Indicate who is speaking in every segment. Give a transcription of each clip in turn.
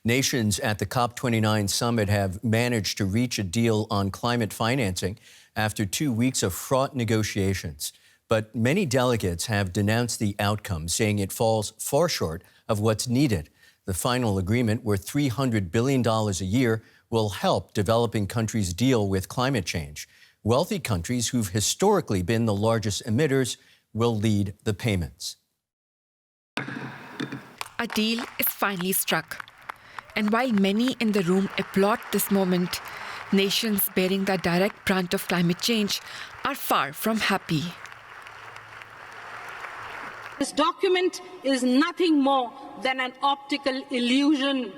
Speaker 1: Nations at the COP29 summit have managed to reach a deal on climate financing after 2 weeks of fraught negotiations. But many delegates have denounced the outcome, saying it falls far short of what's needed. The final agreement, worth $300 billion a year, will help developing countries deal with climate change. Wealthy countries who've historically been the largest emitters will lead the payments.
Speaker 2: A deal is finally struck. And while many in the room applaud this moment, nations bearing the direct brunt of climate change are far from happy.
Speaker 3: This document is nothing more than an optical illusion.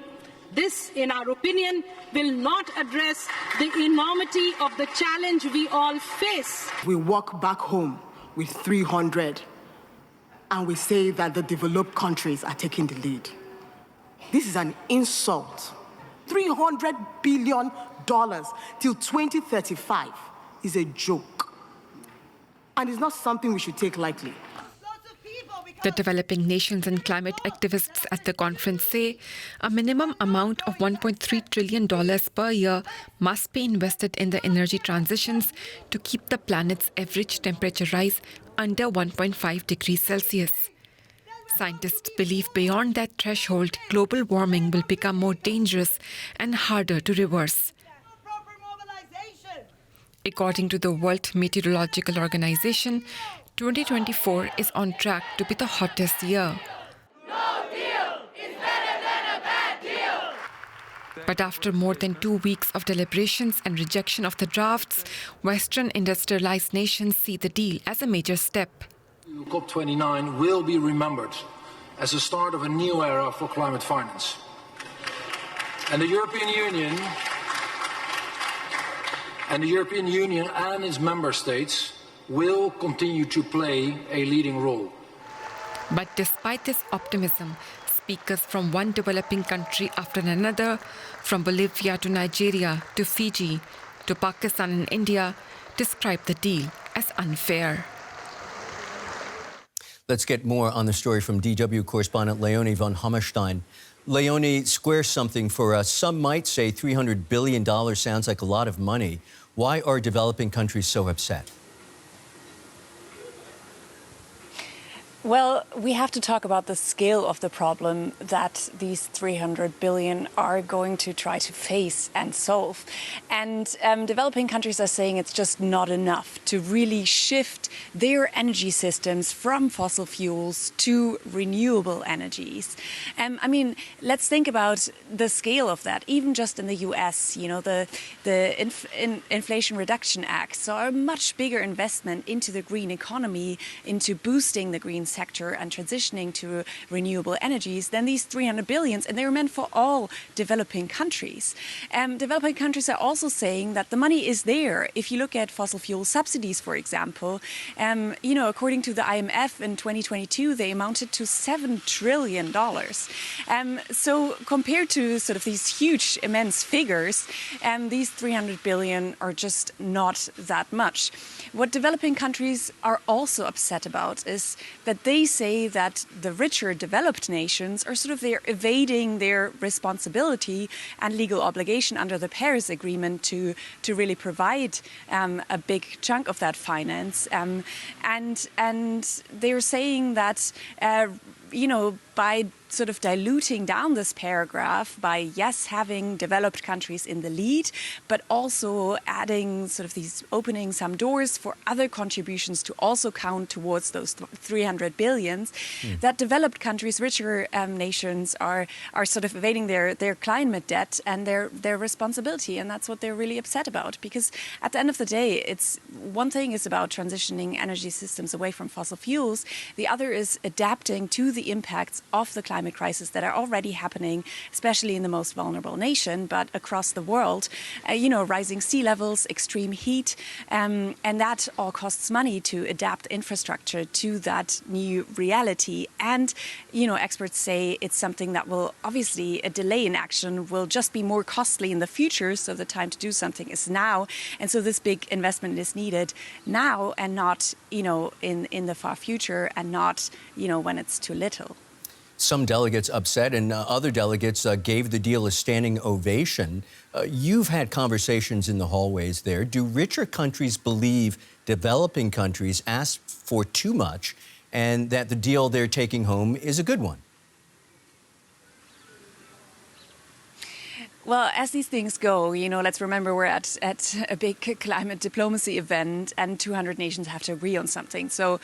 Speaker 3: This, in our opinion, will not address the enormity of the challenge we all face.
Speaker 4: We walk back home with 300, and we say that the developed countries are taking the lead. This is an insult. $300 billion till 2035 is a joke. And it's not something we should take lightly.
Speaker 2: The developing nations and climate activists at the conference say a minimum amount of $1.3 trillion per year must be invested in the energy transitions to keep the planet's average temperature rise under 1.5 degrees Celsius. Scientists believe beyond that threshold, global warming will become more dangerous and harder to reverse. According to the World Meteorological Organization, 2024 is on track to be the hottest year.
Speaker 5: No deal is better than a bad deal.
Speaker 2: But after more than 2 weeks of deliberations and rejection of the drafts, Western industrialized nations see the deal as a major step.
Speaker 6: COP29 will be remembered as the start of a new era for climate finance. And the European Union and its member states will continue to play a leading role.
Speaker 2: But despite this optimism, speakers from one developing country after another, from Bolivia to Nigeria to Fiji to Pakistan and India, describe the deal as unfair.
Speaker 1: Let's get more on the story from DW correspondent Leonie von Hammerstein. Leonie, square something for us. Some might say $300 billion sounds like a lot of money. Why are developing countries so upset?
Speaker 7: Well, we have to talk about the scale of the problem that these 300 billion are going to try to face and solve. And developing countries are saying it's just not enough to really shift their energy systems from fossil fuels to renewable energies. I mean, let's think about the scale of that. Even just in the US, you know, the Inflation Reduction Act saw a much bigger investment into the green economy, into boosting the green sector and transitioning to renewable energies than these 300 billions, and they were meant for all developing countries. Developing countries are also saying that the money is there. If you look at fossil fuel subsidies, for example, you know, according to the IMF in 2022, they amounted to $7 trillion. So compared to sort of these huge, immense figures, these 300 billion are just not that much. What developing countries are also upset about is that they say that the richer developed nations are sort of they're evading their responsibility and legal obligation under the Paris Agreement to really provide a big chunk of that finance. And they're saying that, you know, by sort of diluting down this paragraph by, yes, having developed countries in the lead, but also adding sort of these opening some doors for other contributions to also count towards those 300 billions, that developed countries, richer nations are sort of evading their climate debt and their responsibility. And that's what they're really upset about, because at the end of the day, it's one thing is about transitioning energy systems away from fossil fuels. The other is adapting to the impacts of the climate crisis that are already happening, especially in the most vulnerable nation, but across the world. You know, rising sea levels, extreme heat, and that all costs money to adapt infrastructure to that new reality. And, you know, experts say it's something that will obviously, a delay in action will just be more costly in the future. So the time to do something is now. And so this big investment is needed now and not, you know, in the far future, and not, you know, when it's too little.
Speaker 1: Some delegates upset, and other delegates gave the deal a standing ovation. You've had conversations in the hallways there. Do richer countries believe developing countries ask for too much and that the deal they're taking home is a good one?
Speaker 7: Well, as these things go, let's remember we're at a big climate diplomacy event and 200 nations have to agree on something. So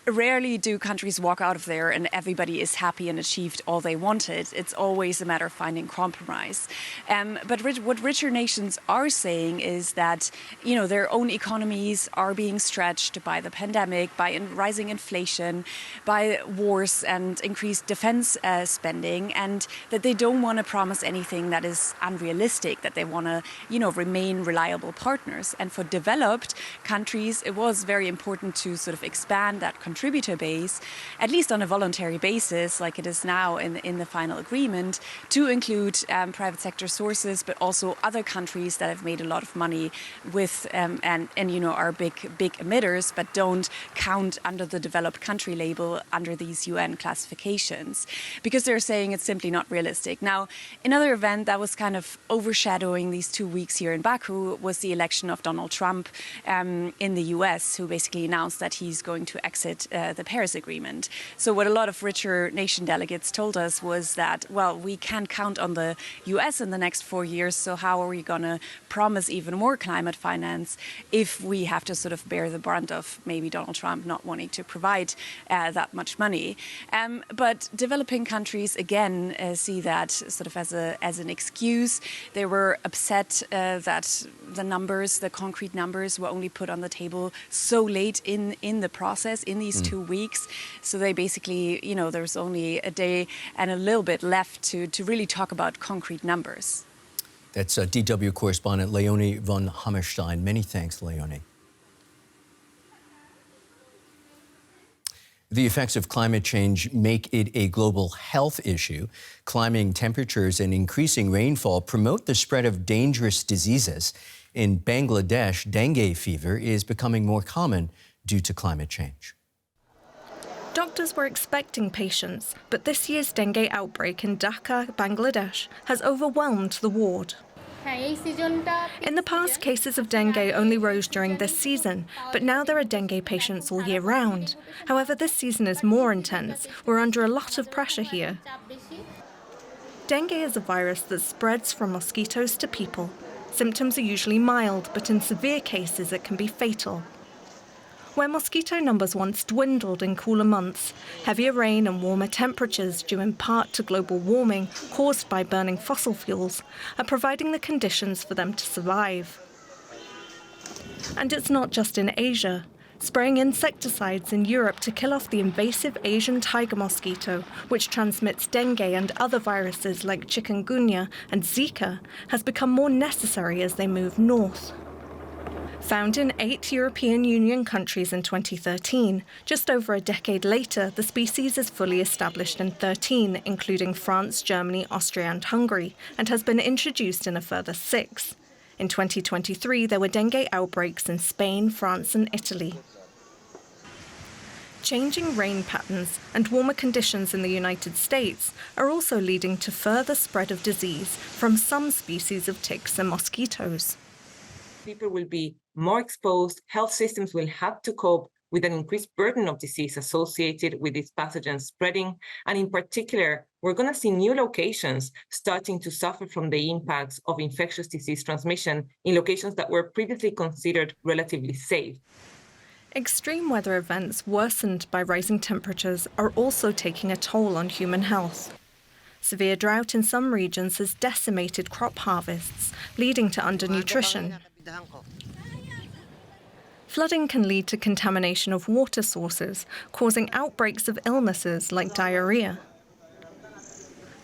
Speaker 7: rarely do countries walk out of there and everybody is happy and achieved all they wanted. It's always a matter of finding compromise. But what richer nations are saying is that, their own economies are being stretched by the pandemic, by rising inflation, by wars and increased defense spending, and that they don't want to promise anything that is unrealistic, that they want to, remain reliable partners. And for developed countries, it was very important to sort of expand that contributor base, at least on a voluntary basis, like it is now in the final agreement, to include private sector sources, but also other countries that have made a lot of money with and are big emitters, but don't count under the developed country label under these UN classifications, because they're saying it's simply not realistic. Now, another event that was kind of overshadowing these 2 weeks here in Baku was the election of Donald Trump in the US, who basically announced that he's going to exit the Paris Agreement. So what a lot of richer nation delegates told us was that, well, we can't count on the US in the next 4 years, so how are we going to promise even more climate finance if we have to sort of bear the brunt of maybe Donald Trump not wanting to provide that much money? But developing countries, again, see that sort of as an excuse. They were upset that the concrete numbers were only put on the table so late in the process, in these 2 weeks. So they basically, there's only a day and a little bit left to really talk about concrete numbers.
Speaker 1: That's DW correspondent Leonie von Hammerstein. Many thanks, Leonie. The effects of climate change make it a global health issue. Climbing temperatures and increasing rainfall promote the spread of dangerous diseases. In Bangladesh, dengue fever is becoming more common due to climate change.
Speaker 8: Doctors were expecting patients, but this year's dengue outbreak in Dhaka, Bangladesh, has overwhelmed the ward. In the past, cases of dengue only rose during this season, but now there are dengue patients all year round. However, this season is more intense. We're under a lot of pressure here. Dengue is a virus that spreads from mosquitoes to people. Symptoms are usually mild, but in severe cases it can be fatal. Where mosquito numbers once dwindled in cooler months, heavier rain and warmer temperatures, due in part to global warming caused by burning fossil fuels, are providing the conditions for them to survive. And it's not just in Asia. Spraying insecticides in Europe to kill off the invasive Asian tiger mosquito, which transmits dengue and other viruses like chikungunya and Zika, has become more necessary as they move north. Found in 8 European Union countries in 2013, just over a decade later, the species is fully established in 13, including France, Germany, Austria and Hungary, and has been introduced in a further 6. In 2023, there were dengue outbreaks in Spain, France and Italy. Changing rain patterns and warmer conditions in the United States are also leading to further spread of disease from some species of ticks and mosquitoes.
Speaker 9: People will be more exposed, health systems will have to cope with an increased burden of disease associated with these pathogens spreading. And in particular, we're going to see new locations starting to suffer from the impacts of infectious disease transmission in locations that were previously considered relatively safe.
Speaker 8: Extreme weather events worsened by rising temperatures are also taking a toll on human health. Severe drought in some regions has decimated crop harvests, leading to undernutrition. Flooding can lead to contamination of water sources, causing outbreaks of illnesses like diarrhea.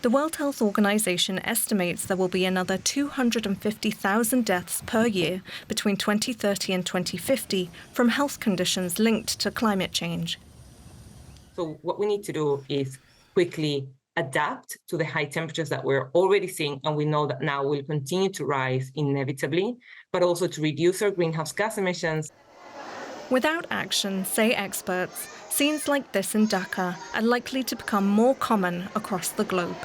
Speaker 8: The World Health Organization estimates there will be another 250,000 deaths per year between 2030 and 2050 from health conditions linked to climate change.
Speaker 9: So what we need to do is quickly adapt to the high temperatures that we're already seeing, and we know that now will continue to rise inevitably, but also to reduce our greenhouse gas emissions.
Speaker 8: Without action, say experts, scenes like this in Dhaka are likely to become more common across the globe.